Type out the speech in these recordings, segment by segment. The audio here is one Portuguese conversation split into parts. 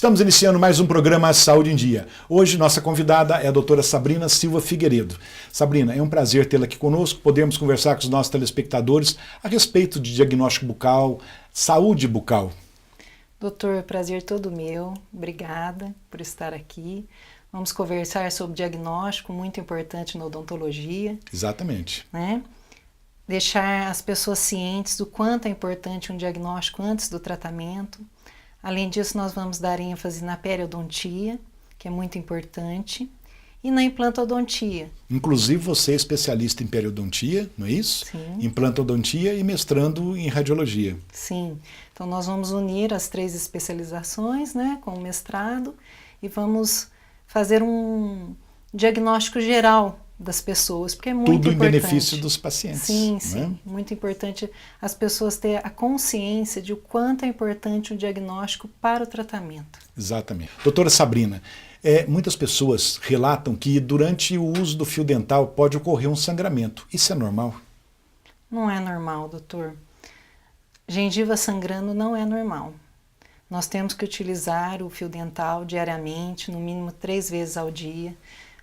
Estamos iniciando mais um programa Saúde em Dia. Hoje nossa convidada é a doutora Sabrina Silva Figueiredo. Sabrina, é um prazer tê-la aqui conosco, podermos conversar com os nossos telespectadores a respeito de diagnóstico bucal, saúde bucal. Doutor, prazer todo meu. Obrigada por estar aqui. Vamos conversar sobre diagnóstico, muito importante na odontologia. Exatamente. Né? Deixar as pessoas cientes do quanto é importante um diagnóstico antes do tratamento. Além disso, nós vamos dar ênfase na periodontia, que é muito importante, e na implantodontia. Inclusive você é especialista em periodontia, não é isso? Sim. Implantodontia e mestrando em radiologia. Sim. Então nós vamos unir as 3 especializações, né, com o mestrado, e vamos fazer um diagnóstico geral das pessoas, porque é muito Tudo importante. em benefício dos pacientes. Sim, não sim. é? Muito importante as pessoas terem a consciência de o quanto é importante o diagnóstico para o tratamento. Exatamente. Doutora Sabrina, muitas pessoas relatam que durante o uso do fio dental pode ocorrer um sangramento. Isso é normal? Não é normal, doutor. Gengiva sangrando não é normal. Nós temos que utilizar o fio dental diariamente, no mínimo 3 vezes ao dia.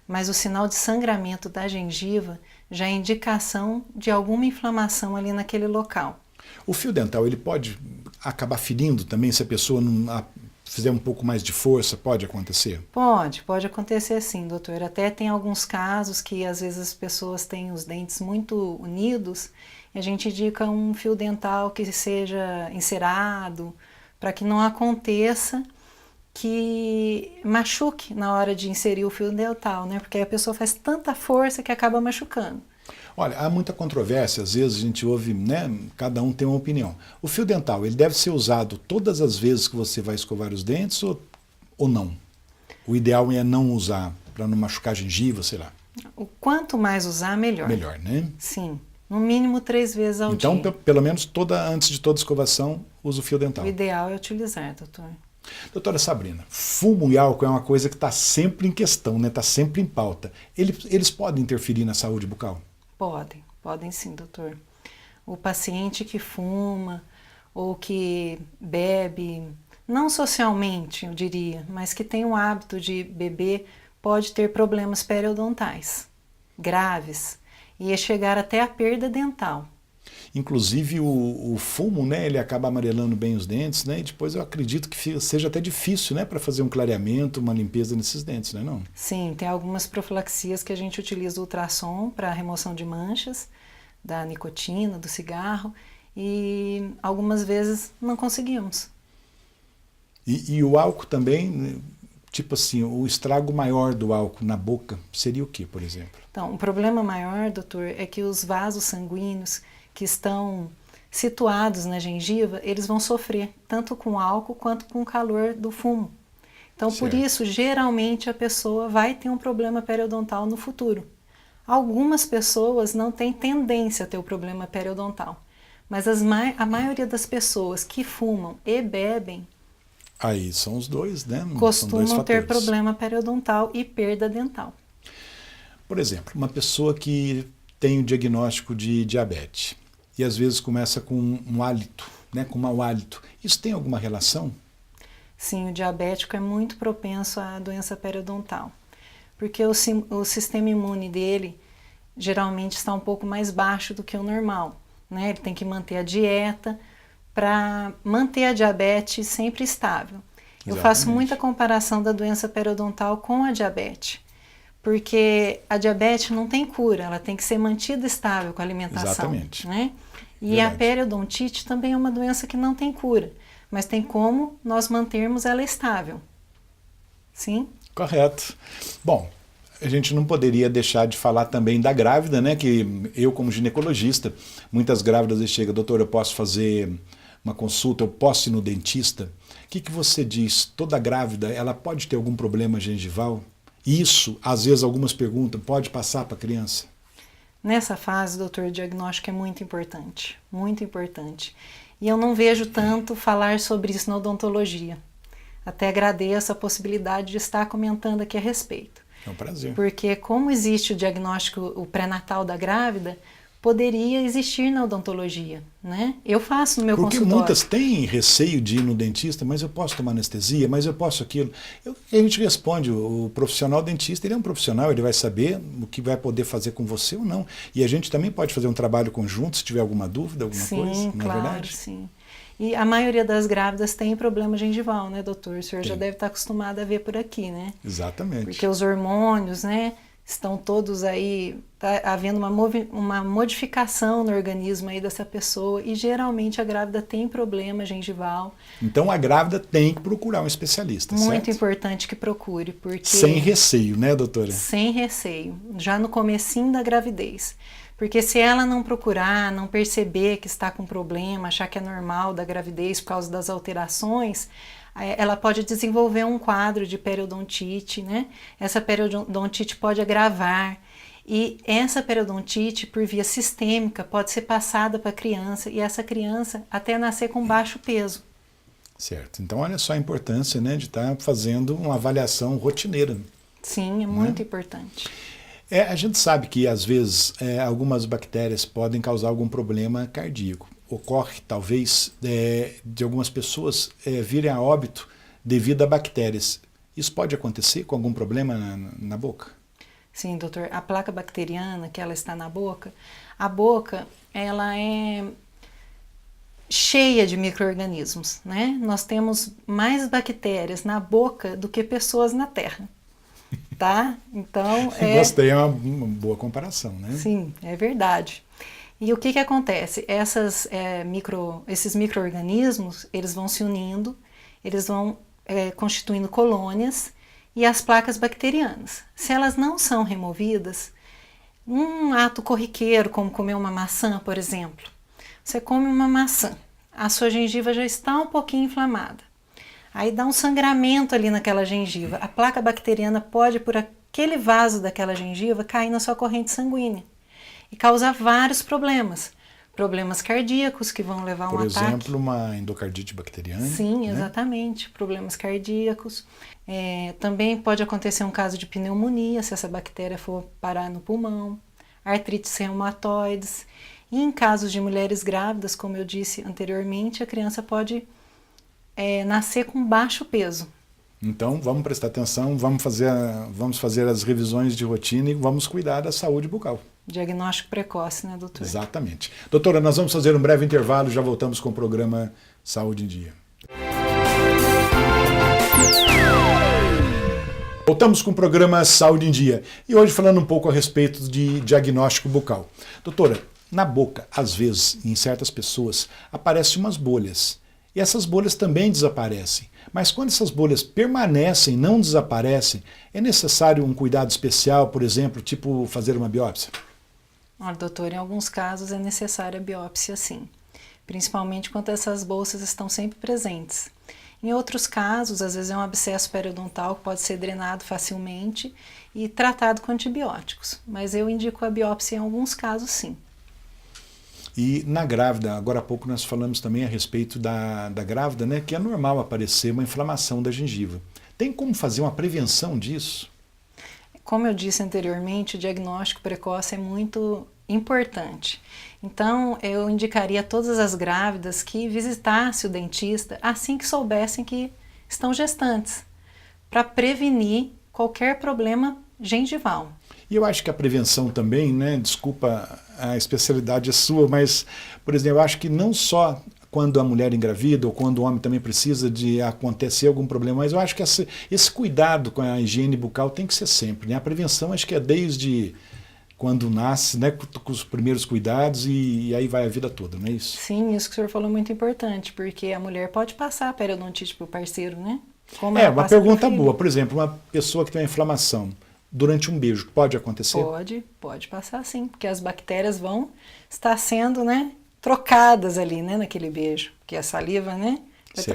Mas o sinal de sangramento da gengiva já é indicação de alguma inflamação ali naquele local. O fio dental ele pode acabar ferindo também se a pessoa não fizer um pouco mais de força? Pode acontecer? Pode acontecer sim, doutor. Até tem alguns casos que às vezes as pessoas têm os dentes muito unidos e a gente indica um fio dental que seja encerado para que não aconteça que machuque na hora de inserir o fio dental, né? Porque a pessoa faz tanta força que acaba machucando. Olha, há muita controvérsia, às vezes a gente ouve, né, cada um tem uma opinião. O fio dental, ele deve ser usado todas as vezes que você vai escovar os dentes ou não? O ideal é não usar, para não machucar a gengiva, sei lá. O quanto mais usar, melhor. Melhor, né? Sim, no mínimo 3 vezes ao dia. Então, pelo menos antes de toda escovação, usa o fio dental. O ideal é utilizar, doutor. Doutora Sabrina, fumo e álcool é uma coisa que está sempre em questão, né? Está sempre em pauta. Eles podem interferir na saúde bucal? Podem sim, doutor. O paciente que fuma ou que bebe, não socialmente, eu diria, mas que tem o hábito de beber, pode ter problemas periodontais graves e chegar até a perda dental. Inclusive o fumo, né, ele acaba amarelando bem os dentes, né, e depois eu acredito que seja até difícil, né, para fazer um clareamento, uma limpeza nesses dentes, né, não? Sim, tem algumas profilaxias que a gente utiliza o ultrassom para remoção de manchas da nicotina, do cigarro, e algumas vezes não conseguimos. E o álcool também, tipo assim, o estrago maior do álcool na boca seria o que, por exemplo? Então, o problema maior, doutor, é que os vasos sanguíneos que estão situados na gengiva, eles vão sofrer tanto com álcool quanto com o calor do fumo. Então, certo. Por isso, geralmente a pessoa vai ter um problema periodontal no futuro. Algumas pessoas não têm tendência a ter o problema periodontal, mas a maioria das pessoas que fumam e bebem aí são os dois, né? Costumam ter problema periodontal e perda dental. Por exemplo, uma pessoa que tem o diagnóstico de diabetes e às vezes começa com um hálito, né, com mau hálito. Isso tem alguma relação? Sim, o diabético é muito propenso à doença periodontal, porque o sistema imune dele geralmente está um pouco mais baixo do que o normal, né? Ele tem que manter a dieta para manter a diabetes sempre estável. Eu faço muita comparação da doença periodontal com a diabetes, porque a diabetes não tem cura, ela tem que ser mantida estável com a alimentação. Exatamente. Né? E a periodontite também é uma doença que não tem cura, mas tem como nós mantermos ela estável. Sim? Correto. Bom, a gente não poderia deixar de falar também da grávida, né? Que eu, como ginecologista, muitas grávidas chegam, doutor, eu posso fazer uma consulta, eu posso ir no dentista? O que você diz? Toda grávida, ela pode ter algum problema gengival? Isso, às vezes algumas perguntam, pode passar para a criança? Nessa fase, doutor, o diagnóstico é muito importante, muito importante. E eu não vejo tanto falar sobre isso na odontologia. Até agradeço a possibilidade de estar comentando aqui a respeito. É um prazer. Porque como existe o diagnóstico, o pré-natal da grávida, poderia existir na odontologia, né? Eu faço no meu Porque consultório. muitas têm receio de ir no dentista, mas eu posso tomar anestesia, mas eu posso aquilo. A gente responde, o profissional dentista, ele é um profissional, ele vai saber o que vai poder fazer com você ou não. E a gente também pode fazer um trabalho conjunto, se tiver alguma dúvida, alguma coisa, Sim, não é claro, verdade? sim. E a maioria das grávidas tem problema gengival, né, doutor? O senhor já Tem. deve estar acostumado a ver por aqui, né? Exatamente. Porque os hormônios, né, estão todos aí, tá havendo uma modificação no organismo aí dessa pessoa e geralmente a grávida tem problema gengival. Então a grávida tem que procurar um especialista, Muito certo? importante que procure, porque... Sem receio, né, doutora? Sem receio, já no comecinho da gravidez. Porque se ela não procurar, não perceber que está com problema, achar que é normal da gravidez por causa das alterações, ela pode desenvolver um quadro de periodontite, né? Essa periodontite pode agravar e essa periodontite, por via sistêmica, pode ser passada para a criança e essa criança até nascer com baixo peso. Certo. Então olha só a importância, né, de estar fazendo uma avaliação rotineira. Sim, é muito importante. A gente sabe que às vezes algumas bactérias podem causar algum problema cardíaco. Ocorre talvez de algumas pessoas virem a óbito devido a bactérias. Isso pode acontecer com algum problema na boca? Sim, doutor. A placa bacteriana que ela está na boca, a boca ela é cheia de micro-organismos, né? Nós temos mais bactérias na boca do que pessoas na Terra. Tá? Então, Gostei, é uma boa comparação, né? Sim, é verdade. E o que acontece? Esses micro-organismos, eles vão se unindo, eles vão constituindo colônias e as placas bacterianas. Se elas não são removidas, um ato corriqueiro, como comer uma maçã, por exemplo. Você come uma maçã, a sua gengiva já está um pouquinho inflamada. Aí dá um sangramento ali naquela gengiva. A placa bacteriana pode, por aquele vaso daquela gengiva, cair na sua corrente sanguínea e causar vários problemas. Problemas cardíacos que vão levar a um ataque. Por exemplo, uma endocardite bacteriana. Sim, né? Exatamente. Problemas cardíacos. Também pode acontecer um caso de pneumonia, se essa bactéria for parar no pulmão. Artrites reumatoides. E em casos de mulheres grávidas, como eu disse anteriormente, a criança pode nascer com baixo peso. Então, vamos prestar atenção, vamos fazer as revisões de rotina e vamos cuidar da saúde bucal. Diagnóstico precoce, né, doutor? Exatamente. Doutora, nós vamos fazer um breve intervalo e já voltamos com o programa Saúde em Dia. Voltamos com o programa Saúde em Dia e hoje falando um pouco a respeito de diagnóstico bucal. Doutora, na boca, às vezes, em certas pessoas, aparecem umas bolhas. E essas bolhas também desaparecem. Mas quando essas bolhas permanecem, não desaparecem, é necessário um cuidado especial, por exemplo, tipo fazer uma biópsia? Olha, doutor, em alguns casos é necessária a biópsia, sim. Principalmente quando essas bolsas estão sempre presentes. Em outros casos, às vezes é um abscesso periodontal que pode ser drenado facilmente e tratado com antibióticos. Mas eu indico a biópsia em alguns casos, sim. E na grávida, agora há pouco nós falamos também a respeito da grávida, né, que é normal aparecer uma inflamação da gengiva. Tem como fazer uma prevenção disso? Como eu disse anteriormente, o diagnóstico precoce é muito importante. Então, eu indicaria a todas as grávidas que visitassem o dentista assim que soubessem que estão gestantes, para prevenir qualquer problema gengival. E eu acho que a prevenção também, né, desculpa, a especialidade é sua, mas, por exemplo, eu acho que não só quando a mulher engravida ou quando o homem também precisa de acontecer algum problema, mas eu acho que esse cuidado com a higiene bucal tem que ser sempre, né? A prevenção acho que é desde quando nasce, né, com os primeiros cuidados e aí vai a vida toda, não é isso? Sim, isso que o senhor falou é muito importante, porque a mulher pode passar a periodontite para o parceiro, né? Como uma pergunta boa. Por exemplo, uma pessoa que tem uma inflamação durante um beijo, pode acontecer? Pode passar sim, porque as bactérias vão estar sendo, né, trocadas ali, né, naquele beijo, porque a saliva, né,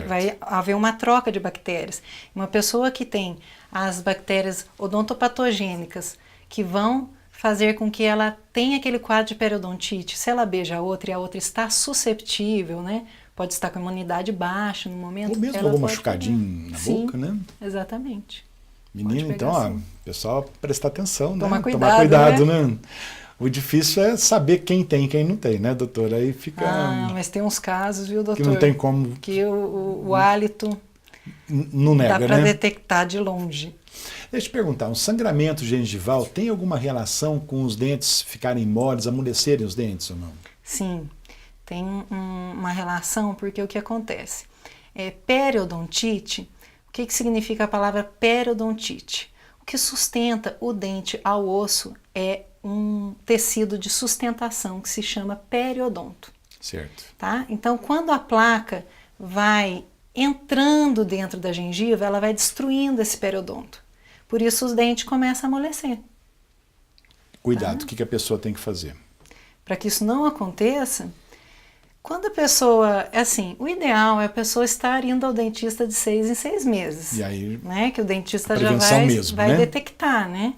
vai haver uma troca de bactérias. Uma pessoa que tem as bactérias odontopatogênicas que vão fazer com que ela tenha aquele quadro de periodontite, se ela beija a outra e a outra está susceptível, né, pode estar com a imunidade baixa no momento. Ou mesmo algum machucadinho na boca, né? Exatamente. Menino, então, ó, pessoal, prestar atenção, né? Tomar cuidado, né? O difícil é saber quem tem e quem não tem, né, doutora? Aí fica... mas tem uns casos, viu, doutor? Que não tem como... Que o hálito não nega, dá para né? detectar de longe. Deixa eu te perguntar, um sangramento gengival tem alguma relação com os dentes ficarem moles, amolecerem os dentes ou não? Sim, tem uma relação, porque o que acontece? Periodontite, o que significa a palavra periodontite? O que sustenta o dente ao osso é um tecido de sustentação que se chama periodonto. Certo. Tá? Então, quando a placa vai entrando dentro da gengiva, ela vai destruindo esse periodonto. Por isso os dentes começam a amolecer. Cuidado, Tá? o que a pessoa tem que fazer? Para que isso não aconteça, quando a pessoa, o ideal é a pessoa estar indo ao dentista de 6 em 6 meses. E aí, né? Que o dentista já prevenção mesmo, vai né? detectar, né?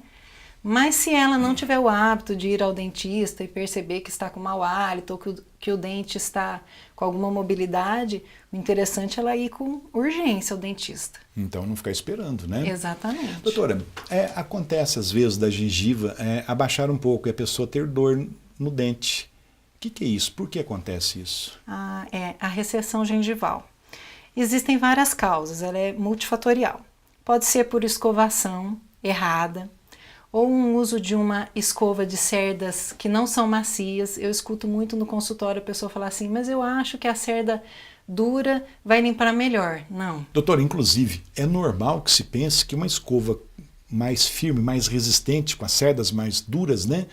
Mas se ela não tiver o hábito de ir ao dentista e perceber que está com mau hálito ou que o dente está com alguma mobilidade, o interessante é ela ir com urgência ao dentista. Então não ficar esperando, né? Exatamente. Doutora, acontece às vezes da gengiva abaixar um pouco e a pessoa ter dor no dente. O que é isso? Por que acontece isso? A recessão gengival. Existem várias causas, ela é multifatorial. Pode ser por escovação errada, ou um uso de uma escova de cerdas que não são macias. Eu escuto muito no consultório a pessoa falar assim, mas eu acho que a cerda dura vai limpar melhor. Não. Doutor, inclusive, é normal que se pense que uma escova mais firme, mais resistente, com as cerdas mais duras, né?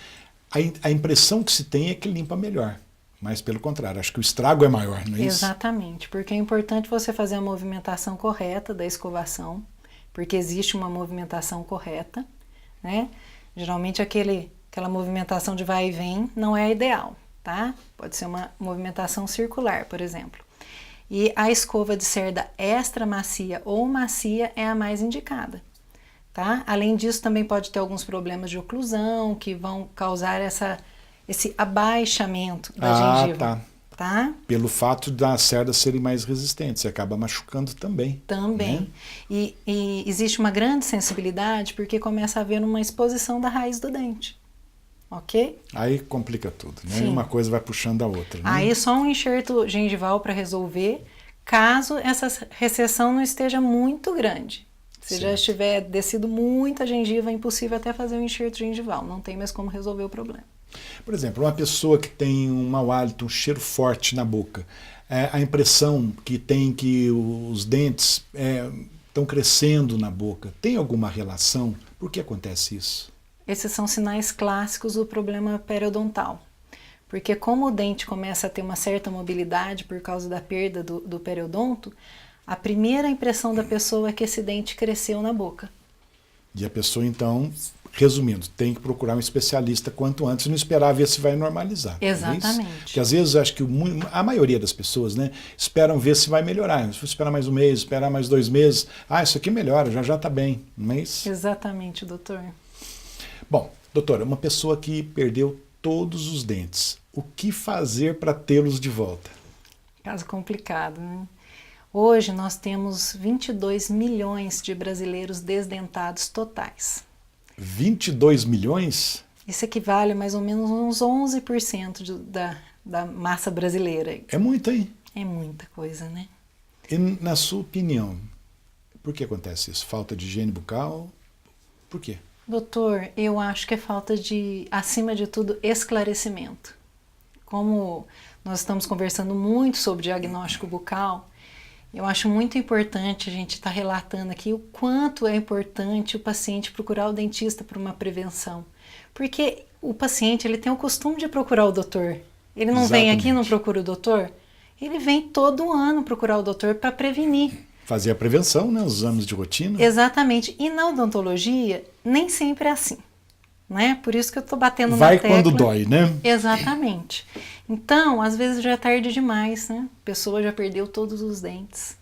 A impressão que se tem é que limpa melhor. Mas pelo contrário, acho que o estrago é maior, não é isso? Exatamente, porque é importante você fazer a movimentação correta da escovação, porque existe uma movimentação correta, né? Geralmente aquela movimentação de vai e vem não é ideal, tá? Pode ser uma movimentação circular, por exemplo. E a escova de cerda extra macia ou macia é a mais indicada, tá? Além disso, também pode ter alguns problemas de oclusão que vão causar esse abaixamento da gengiva. Tá? Pelo fato das cerdas serem mais resistentes, você acaba machucando também. Também. Né? E existe uma grande sensibilidade porque começa a haver uma exposição da raiz do dente. Ok? Aí complica tudo, né? Sim. Uma coisa vai puxando a outra. Né? Aí só um enxerto gengival para resolver, caso essa recessão não esteja muito grande. Se já estiver descido muita gengiva, é impossível até fazer um enxerto gengival. Não tem mais como resolver o problema. Por exemplo, uma pessoa que tem um mau hálito, um cheiro forte na boca, a impressão que tem que os dentes estão crescendo na boca, tem alguma relação? Por que acontece isso? Esses são sinais clássicos do problema periodontal. Porque como o dente começa a ter uma certa mobilidade por causa da perda do periodonto, a primeira impressão da pessoa é que esse dente cresceu na boca. E a pessoa, então, resumindo, tem que procurar um especialista quanto antes e não esperar ver se vai normalizar. Exatamente. Porque às vezes acho que a maioria das pessoas, né, esperam ver se vai melhorar. Se for esperar mais um mês, esperar mais 2 meses, isso aqui melhora, já está bem. Mas... Exatamente, doutor. Bom, doutora, uma pessoa que perdeu todos os dentes, o que fazer para tê-los de volta? Caso complicado, né? Hoje nós temos 22 milhões de brasileiros desdentados totais. 22 milhões? Isso equivale a mais ou menos uns 11% da massa brasileira. É muito, hein? É muita coisa, né? E na sua opinião, por que acontece isso? Falta de higiene bucal? Por quê? Doutor, eu acho que é falta de, acima de tudo, esclarecimento. Como nós estamos conversando muito sobre diagnóstico bucal, eu acho muito importante a gente estar relatando aqui o quanto é importante o paciente procurar o dentista para uma prevenção. Porque o paciente ele tem o costume de procurar o doutor. Ele não vem aqui e não procura o doutor. Ele vem todo ano procurar o doutor para prevenir. Fazer a prevenção, né? Os exames de rotina. Exatamente. E na odontologia, nem sempre é assim. Né? Por isso que eu estou batendo na Vai tecla. quando dói, né? Exatamente. Então, às vezes já é tarde demais, né? A pessoa já perdeu todos os dentes.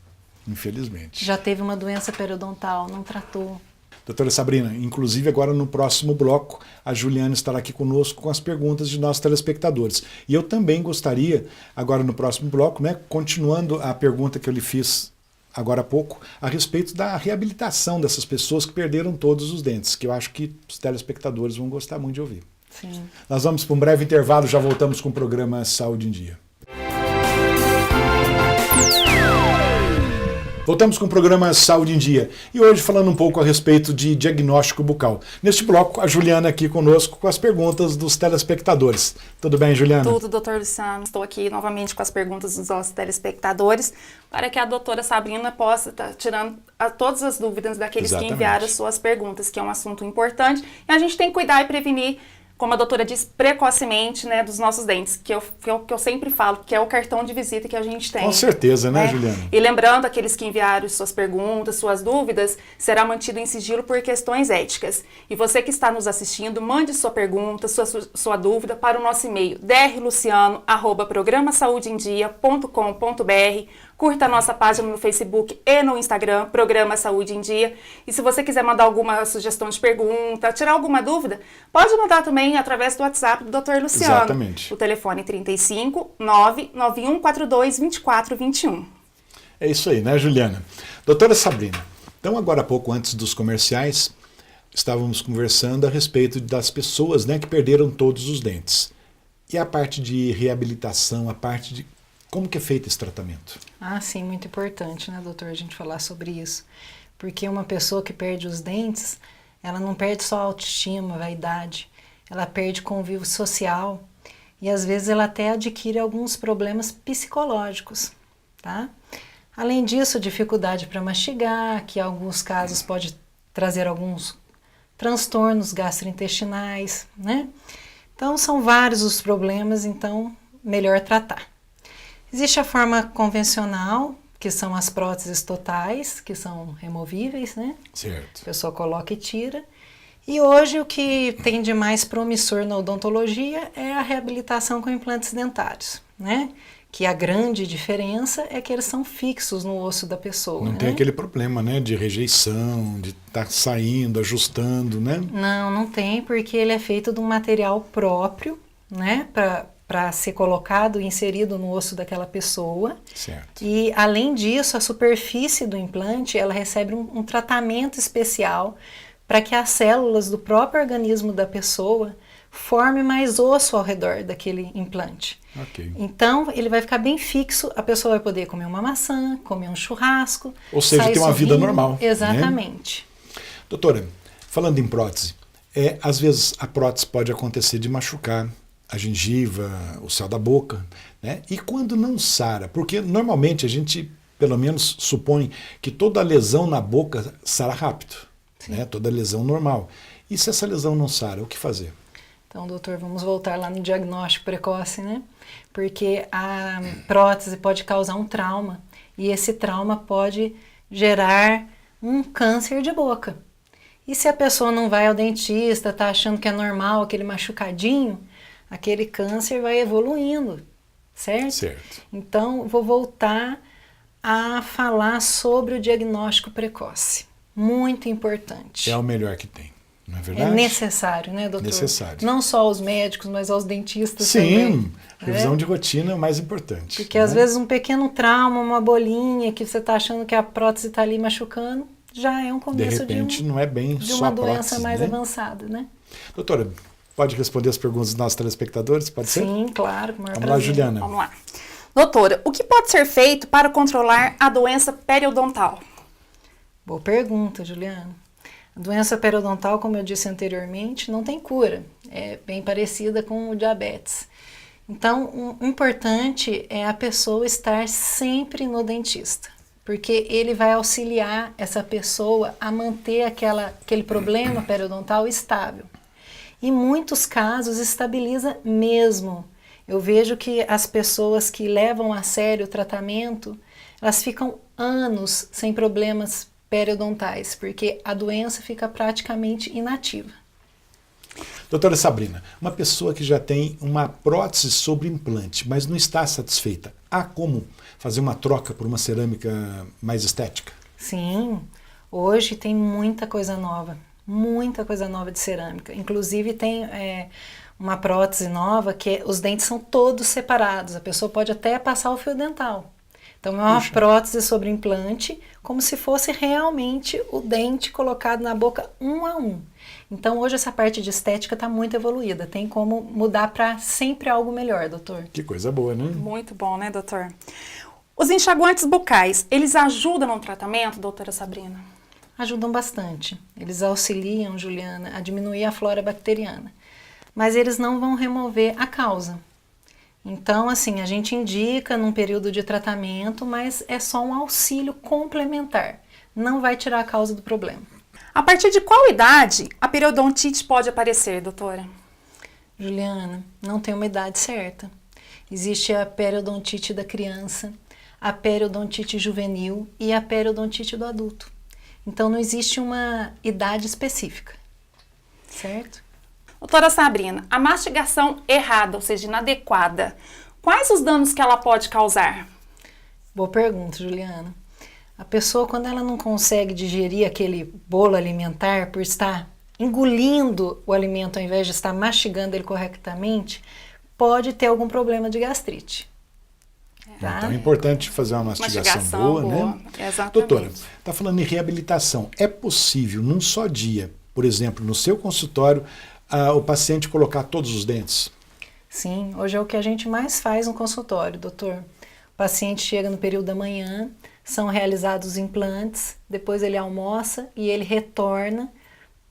Infelizmente. Já teve uma doença periodontal, não tratou. Doutora Sabrina, inclusive agora no próximo bloco, a Juliana estará aqui conosco com as perguntas de nossos telespectadores. E eu também gostaria, agora no próximo bloco, né, continuando a pergunta que eu lhe fiz agora há pouco, a respeito da reabilitação dessas pessoas que perderam todos os dentes, que eu acho que os telespectadores vão gostar muito de ouvir. Sim. Nós vamos para um breve intervalo, já voltamos com o programa Saúde em Dia. Voltamos com o programa Saúde em Dia e hoje falando um pouco a respeito de diagnóstico bucal. Neste bloco, a Juliana aqui conosco com as perguntas dos telespectadores. Tudo bem, Juliana? Tudo, doutor Luciano. Estou aqui novamente com as perguntas dos nossos telespectadores para que a doutora Sabrina possa estar tirando todas as dúvidas daqueles Exatamente. que enviaram as suas perguntas, que é um assunto importante. E a gente tem que cuidar e prevenir, como a doutora diz, precocemente, né, dos nossos dentes, que eu sempre falo, que é o cartão de visita que a gente tem. Com certeza, né, Juliana? E lembrando, aqueles que enviaram suas perguntas, suas dúvidas, será mantido em sigilo por questões éticas. E você que está nos assistindo, mande sua pergunta, sua dúvida para o nosso e-mail drluciano@programasaudeendia.com.br. Curta a nossa página no Facebook e no Instagram, Programa Saúde em Dia. E se você quiser mandar alguma sugestão de pergunta, tirar alguma dúvida, pode mandar também através do WhatsApp do Dr. Luciano. Exatamente. O telefone 35 99142 2421. É isso aí, né, Juliana? Doutora Sabrina, então agora há pouco antes dos comerciais, estávamos conversando a respeito das pessoas, né, que perderam todos os dentes. E a parte de reabilitação, a parte de como que é feito esse tratamento? Ah, sim, muito importante, né, doutor, a gente falar sobre isso. Porque uma pessoa que perde os dentes, ela não perde só a autoestima, a vaidade, ela perde convívio social e às vezes ela até adquire alguns problemas psicológicos, tá? Além disso, dificuldade para mastigar, que em alguns casos pode trazer alguns transtornos gastrointestinais, né? Então, são vários os problemas, então, melhor tratar. Existe a forma convencional, que são as próteses totais, que são removíveis, né? Certo. A pessoa coloca e tira. E hoje o que tem de mais promissor na odontologia é a reabilitação com implantes dentários, né? Que a grande diferença é que eles são fixos no osso da pessoa. Não tem aquele problema, né, de rejeição, de estar saindo, ajustando, né? Não tem, porque ele é feito de um material próprio, né? Para ser colocado e inserido no osso daquela pessoa. Certo. E, além disso, a superfície do implante, ela recebe um tratamento especial para que as células do próprio organismo da pessoa formem mais osso ao redor daquele implante. Ok. Então, ele vai ficar bem fixo, a pessoa vai poder comer uma maçã, comer um churrasco. Ou seja, sair ter uma vida sorrindo. normal. Exatamente. Né? Doutora, falando em prótese, às vezes a prótese pode acontecer de machucar a gengiva, o céu da boca, né? E quando não sara, porque normalmente a gente, pelo menos, supõe que toda lesão na boca sara rápido, né? Toda lesão normal. E se essa lesão não sara, o que fazer? Então, doutor, vamos voltar lá no diagnóstico precoce, né? Porque a prótese pode causar um trauma e esse trauma pode gerar um câncer de boca. E se a pessoa não vai ao dentista, tá achando que é normal aquele machucadinho, aquele câncer vai evoluindo, certo? Certo. Então, vou voltar a falar sobre o diagnóstico precoce. Muito importante. É o melhor que tem, não é É verdade? necessário, né, doutor? Necessário. Não só aos médicos, mas aos dentistas Sim, também. revisão de rotina é o mais importante. Porque às vezes um pequeno trauma, uma bolinha que você está achando que a prótese está ali machucando, já é um De começo repente, não é bem de só uma a doença prótese, mais né? avançada, né? Doutora, pode responder as perguntas dos nossos telespectadores? Pode ser? Sim, claro, com o maior Vamos lá, prazer. Juliana. Vamos lá. Doutora, o que pode ser feito para controlar a doença periodontal? Boa pergunta, Juliana. A doença periodontal, como eu disse anteriormente, não tem cura. É bem parecida com o diabetes. Então, o importante é a pessoa estar sempre no dentista, porque ele vai auxiliar essa pessoa a manter aquele problema periodontal estável. Em muitos casos, estabiliza mesmo. Eu vejo que as pessoas que levam a sério o tratamento, elas ficam anos sem problemas periodontais, porque a doença fica praticamente inativa. Doutora Sabrina, uma pessoa que já tem uma prótese sobre implante, mas não está satisfeita, há como fazer uma troca por uma cerâmica mais estética? Sim, hoje tem muita coisa nova de cerâmica. Inclusive tem uma prótese nova que os dentes são todos separados, a pessoa pode até passar o fio dental. Então é uma prótese sobre implante, como se fosse realmente o dente colocado na boca um a um. Então hoje essa parte de estética está muito evoluída, tem como mudar para sempre algo melhor, doutor. Que coisa boa, né? Muito bom, né, doutor? Os enxaguantes bucais, eles ajudam no tratamento, doutora Sabrina? Ajudam bastante. Eles auxiliam, Juliana, a diminuir a flora bacteriana. Mas eles não vão remover a causa. Então, assim, a gente indica num período de tratamento, mas é só um auxílio complementar. Não vai tirar a causa do problema. A partir de qual idade a periodontite pode aparecer, doutora? Juliana, não tem uma idade certa. Existe a periodontite da criança, a periodontite juvenil e a periodontite do adulto. Então não existe uma idade específica, certo? Doutora Sabrina, a mastigação errada, ou seja, inadequada, quais os danos que ela pode causar? Boa pergunta, Juliana. A pessoa, quando ela não consegue digerir aquele bolo alimentar por estar engolindo o alimento ao invés de estar mastigando ele corretamente, pode ter algum problema de gastrite. Tá? Então é importante fazer uma mastigação boa, né? Exatamente. Doutora, está falando em reabilitação. É possível, num só dia, por exemplo, no seu consultório, o paciente colocar todos os dentes? Sim, hoje é o que a gente mais faz no consultório, doutor. O paciente chega no período da manhã, são realizados os implantes, depois ele almoça e ele retorna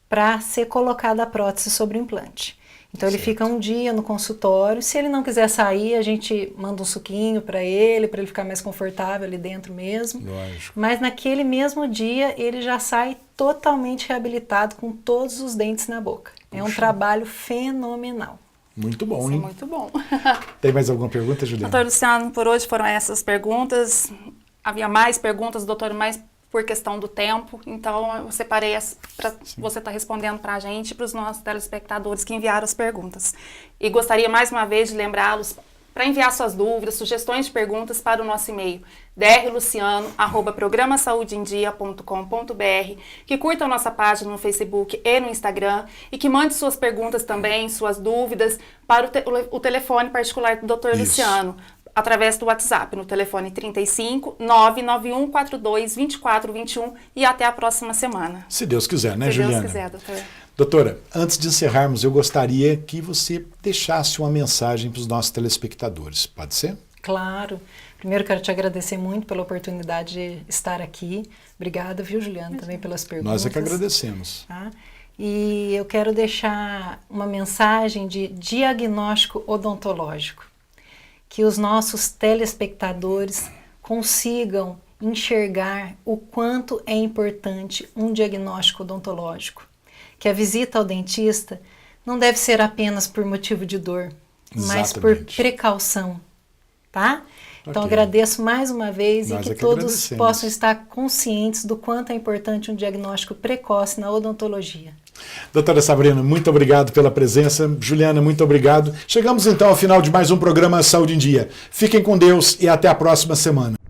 para ser colocada a prótese sobre o implante. Então ele fica um dia no consultório, se ele não quiser sair, a gente manda um suquinho para ele ficar mais confortável ali dentro mesmo. Lógico. Mas naquele mesmo dia ele já sai totalmente reabilitado com todos os dentes na boca. É um trabalho fenomenal. Muito bom, Isso hein? é muito bom. Tem mais alguma pergunta, Juliana? Doutor Luciano, por hoje foram essas perguntas. Havia mais perguntas, doutor, mas por questão do tempo, então eu separei para você estar respondendo para a gente e para os nossos telespectadores que enviaram as perguntas. E gostaria mais uma vez de lembrá-los para enviar suas dúvidas, sugestões de perguntas para o nosso e-mail drluciano@programasaudeendia.com.br, que curtam nossa página no Facebook e no Instagram e que mande suas perguntas também, suas dúvidas para o telefone particular do Dr. Luciano, através do WhatsApp, no telefone 35 991 42 24 21 e até a próxima semana. Se Deus quiser, né, Se Juliana? Deus quiser, doutor. Doutora, antes de encerrarmos, eu gostaria que você deixasse uma mensagem para os nossos telespectadores. Pode ser? Claro. Primeiro quero te agradecer muito pela oportunidade de estar aqui. Obrigada, viu, Juliana, também pelas perguntas. Nós é que agradecemos. Tá? E eu quero deixar uma mensagem de diagnóstico odontológico. Que os nossos telespectadores consigam enxergar o quanto é importante um diagnóstico odontológico. Que a visita ao dentista não deve ser apenas por motivo de dor, mas por precaução, tá? Então agradeço mais uma vez e que todos possam estar conscientes do quanto é importante um diagnóstico precoce na odontologia. Doutora Sabrina, muito obrigado pela presença. Juliana, muito obrigado. Chegamos então ao final de mais um programa Saúde em Dia. Fiquem com Deus e até a próxima semana.